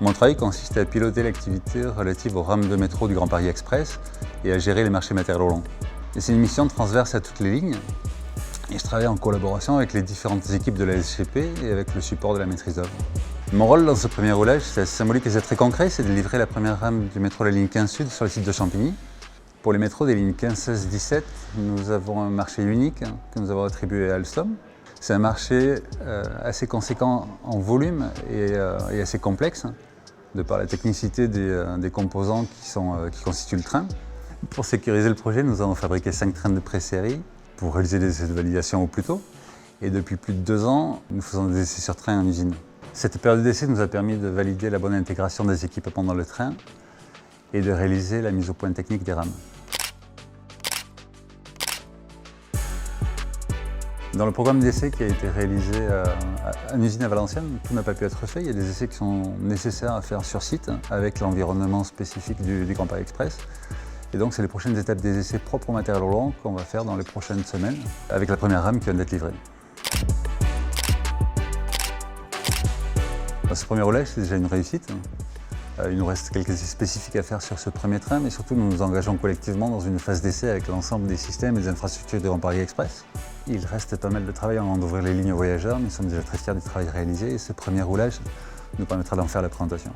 Mon travail consiste à piloter l'activité relative aux rames de métro du Grand Paris Express et à gérer les marchés matériels roulants. C'est une mission transverse à toutes les lignes et je travaille en collaboration avec les différentes équipes de la SGP et avec le support de la maîtrise d'œuvre. Mon rôle dans ce premier roulage, c'est assez symbolique et c'est très concret, c'est de livrer la première rame du métro de la ligne 15 Sud sur le site de Champigny. Pour les métros des lignes 15, 16, 17, nous avons un marché unique que nous avons attribué à Alstom. C'est un marché assez conséquent en volume et assez complexe, de par la technicité des composants qui constituent le train. Pour sécuriser le projet, nous avons fabriqué 5 trains de pré-série pour réaliser des essais de validation au plus tôt. Et depuis plus de 2 ans, nous faisons des essais sur train en usine. Cette période d'essai nous a permis de valider la bonne intégration des équipements dans le train et de réaliser la mise au point technique des rames. Dans le programme d'essai qui a été réalisé en usine à Valenciennes, tout n'a pas pu être fait. Il y a des essais qui sont nécessaires à faire sur site avec l'environnement spécifique du Grand Paris Express. Et donc c'est les prochaines étapes des essais propres au matériel roulant qu'on va faire dans les prochaines semaines avec la première rame qui vient d'être livrée. Ce premier roulage, c'est déjà une réussite. Il nous reste quelques essais spécifiques à faire sur ce premier train, mais surtout nous nous engageons collectivement dans une phase d'essai avec l'ensemble des systèmes et des infrastructures du Grand Paris Express. Il reste pas mal de travail avant d'ouvrir les lignes aux voyageurs, mais nous sommes déjà très fiers du travail réalisé et ce premier roulage nous permettra d'en faire la présentation.